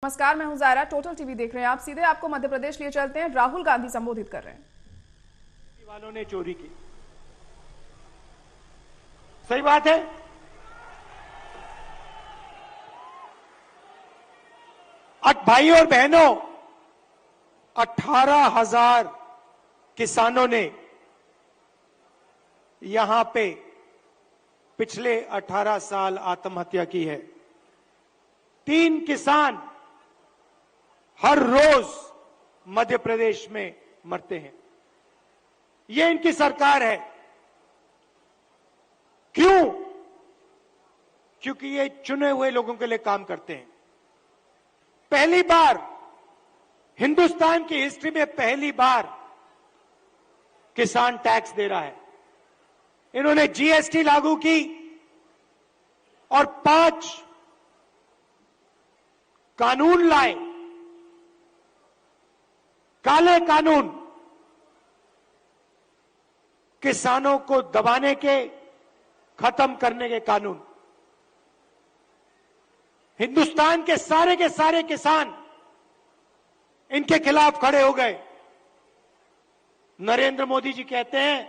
नमस्कार, मैं हूं जायरा। टोटल टीवी देख रहे हैं आप। सीधे आपको मध्य प्रदेश लिए चलते हैं। राहुल गांधी संबोधित कर रहे हैं। वालों ने चोरी की, सही बात है। भाई और बहनों, 18,000 किसानों ने यहां पे पिछले 18 साल आत्महत्या की है। 3 किसान हर रोज मध्य प्रदेश में मरते हैं। ये इनकी सरकार है। क्यों? क्योंकि ये चुने हुए लोगों के लिए काम करते हैं। पहली बार हिंदुस्तान की हिस्ट्री में पहली बार किसान टैक्स दे रहा है। इन्होंने जीएसटी लागू की और 5 कानून लाए, काले कानून, किसानों को दबाने के, खत्म करने के कानून। हिंदुस्तान के सारे किसान इनके खिलाफ खड़े हो गए। नरेंद्र मोदी जी कहते हैं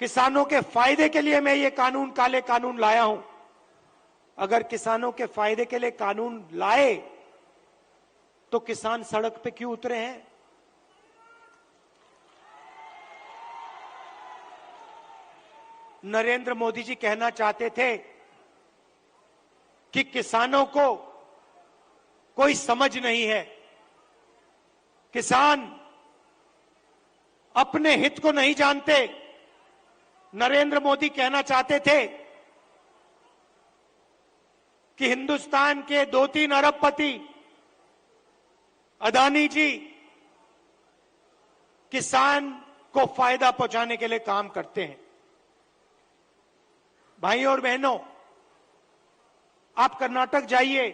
किसानों के फायदे के लिए मैं ये कानून, काले कानून लाया हूं। अगर किसानों के फायदे के लिए कानून लाए तो किसान सड़क पे क्यों उतरे हैं? नरेंद्र मोदी जी कहना चाहते थे कि किसानों को कोई समझ नहीं है, किसान अपने हित को नहीं जानते। नरेंद्र मोदी कहना चाहते थे कि हिंदुस्तान के 2-3 अरबपति अदानी जी किसान को फायदा पहुंचाने के लिए काम करते हैं। भाई और बहनों, आप कर्नाटक जाइए,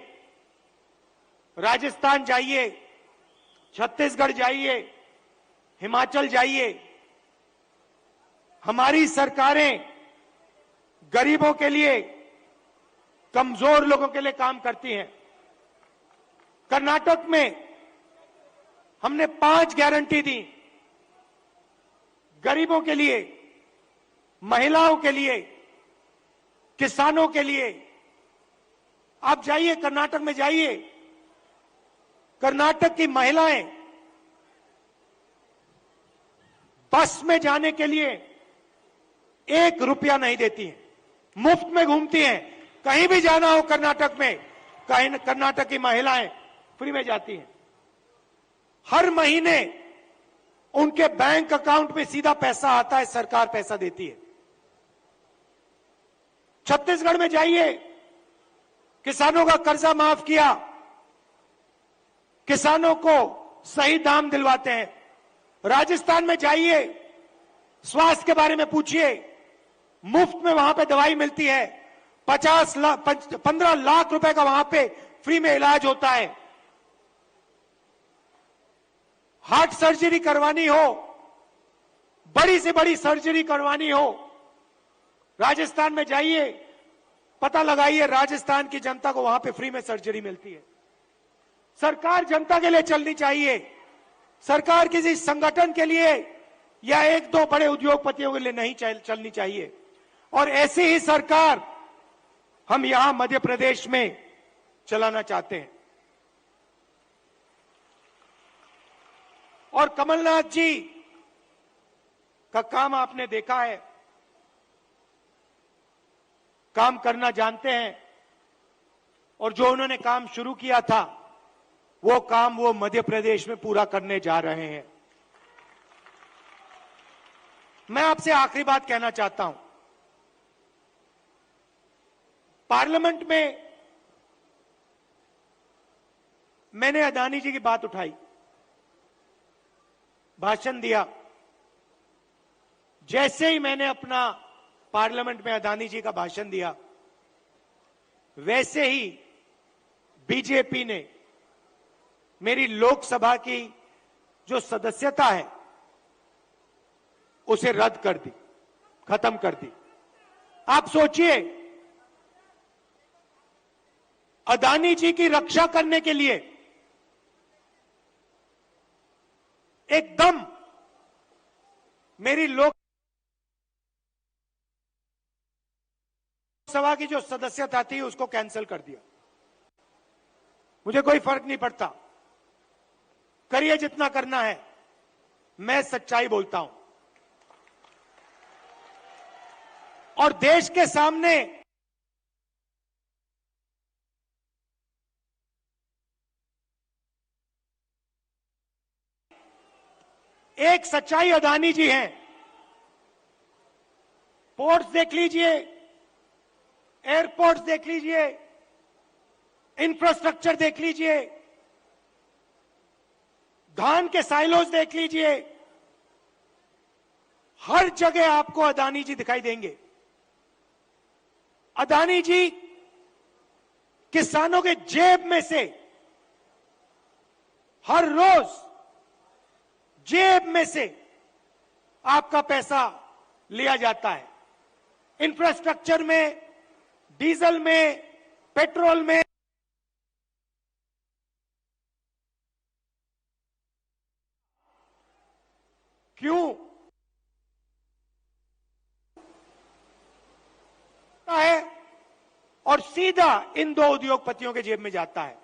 राजस्थान जाइए, छत्तीसगढ़ जाइए, हिमाचल जाइए। हमारी सरकारें गरीबों के लिए, कमजोर लोगों के लिए काम करती हैं। कर्नाटक में हमने 5 गारंटी दी, गरीबों के लिए, महिलाओं के लिए, किसानों के लिए। आप जाइए, कर्नाटक में जाइए, कर्नाटक की महिलाएं बस में जाने के लिए 1 रुपया नहीं देती हैं, मुफ्त में घूमती हैं। कहीं भी जाना हो कर्नाटक में, कर्नाटक की महिलाएं फ्री में जाती हैं। हर महीने उनके बैंक अकाउंट में सीधा पैसा आता है, सरकार पैसा देती है। छत्तीसगढ़ में जाइए, किसानों का कर्जा माफ किया, किसानों को सही दाम दिलवाते हैं। राजस्थान में जाइए, स्वास्थ्य के बारे में पूछिए, मुफ्त में वहां पे दवाई मिलती है। 15 लाख रुपए का वहां पे फ्री में इलाज होता है। हार्ट सर्जरी करवानी हो, बड़ी से बड़ी सर्जरी करवानी हो, राजस्थान में जाइए, पता लगाइए, राजस्थान की जनता को वहां पे फ्री में सर्जरी मिलती है। सरकार जनता के लिए चलनी चाहिए। सरकार किसी संगठन के लिए या 1-2 बड़े उद्योगपतियों के लिए नहीं चलनी चाहिए। और ऐसी ही सरकार हम यहां मध्य प्रदेश में चलाना चाहते हैं। और कमलनाथ जी का काम आपने देखा है, काम करना जानते हैं। और जो उन्होंने काम शुरू किया था, वो काम वो मध्य प्रदेश में पूरा करने जा रहे हैं। मैं आपसे आखिरी बात कहना चाहता हूं। पार्लियामेंट में मैंने अदानी जी की बात उठाई, भाषण दिया। जैसे ही मैंने अपना पार्लियामेंट में अदानी जी का भाषण दिया, वैसे ही बीजेपी ने मेरी लोकसभा की जो सदस्यता है उसे रद्द कर दी, खत्म कर दी। आप सोचिए, अदानी जी की रक्षा करने के लिए एकदम मेरी लोकसभा की जो सदस्यता थी उसको कैंसिल कर दिया। मुझे कोई फर्क नहीं पड़ता, करिए जितना करना है, मैं सच्चाई बोलता हूं और देश के सामने एक सच्चाई अदानी जी हैं। पोर्ट्स देख लीजिए, एयरपोर्ट्स देख लीजिए, इंफ्रास्ट्रक्चर देख लीजिए, धान के साइलोज देख लीजिए, हर जगह आपको अदानी जी दिखाई देंगे। अदानी जी किसानों के जेब में से हर रोज जेब में से आपका पैसा लिया जाता है। इंफ्रास्ट्रक्चर में, डीजल में, पेट्रोल में। क्यों है और सीधा इन दो उद्योगपतियों के जेब में जाता है।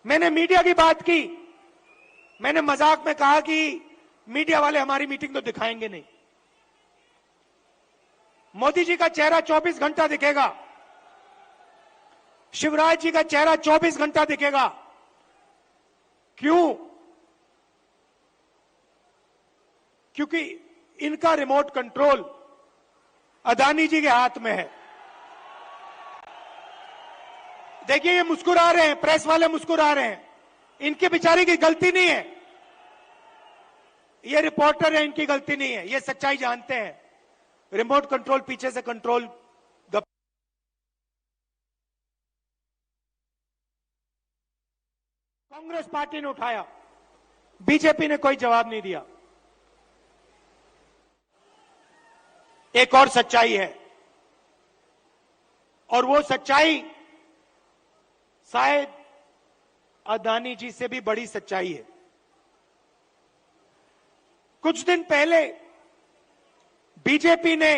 मैंने मीडिया की बात की, मैंने मजाक में कहा कि मीडिया वाले हमारी मीटिंग तो दिखाएंगे नहीं। मोदी जी का चेहरा 24 घंटा दिखेगा, शिवराज जी का चेहरा 24 घंटा दिखेगा। क्यों? क्योंकि इनका रिमोट कंट्रोल अदानी जी के हाथ में है। देखिए ये मुस्कुरा रहे हैं, प्रेस वाले मुस्कुरा रहे हैं, इनके बेचारे की गलती नहीं है, ये रिपोर्टर है, इनकी गलती नहीं है, ये सच्चाई जानते हैं। रिमोट कंट्रोल पीछे से कंट्रोल कांग्रेस पार्टी ने उठाया, बीजेपी ने कोई जवाब नहीं दिया। एक और सच्चाई है और वो सच्चाई शायद अदानी जी से भी बड़ी सच्चाई है। कुछ दिन पहले बीजेपी ने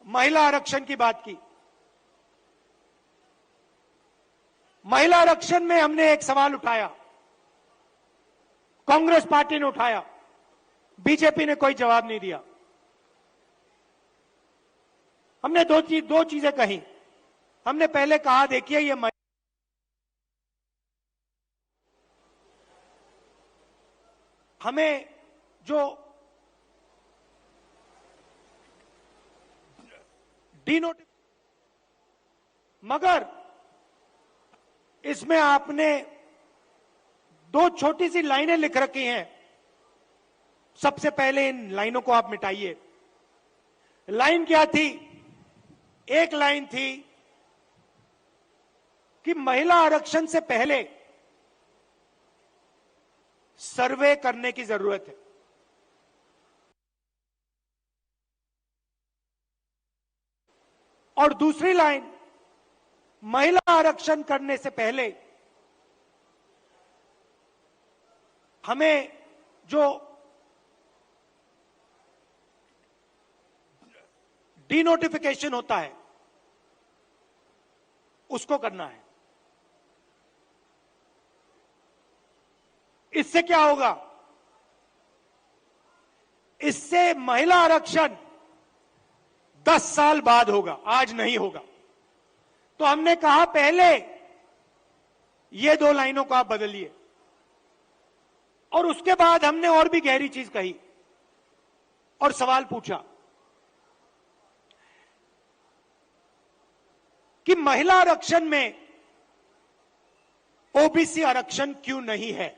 महिला आरक्षण की बात की। महिला आरक्षण में हमने एक सवाल उठाया, कांग्रेस पार्टी ने उठाया, बीजेपी ने कोई जवाब नहीं दिया। हमने दो चीजें कही। हमने पहले कहा देखिए ये हमें जो डीनोटिफिकेशन, मगर इसमें आपने दो छोटी सी लाइनें लिख रखी हैं। सबसे पहले इन लाइनों को आप मिटाइए। लाइन क्या थी? एक लाइन थी कि महिला आरक्षण से पहले सर्वे करने की जरूरत है। और दूसरी लाइन, महिला आरक्षण करने से पहले हमें जो डीनोटिफिकेशन होता है उसको करना है। इससे क्या होगा? इससे महिला आरक्षण 10 साल बाद होगा, आज नहीं होगा। तो हमने कहा पहले ये दो लाइनों को आप बदलिए। और उसके बाद हमने और भी गहरी चीज कही और सवाल पूछा कि महिला आरक्षण में ओबीसी आरक्षण क्यों नहीं है?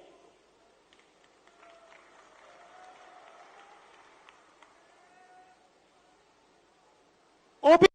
ओबीसी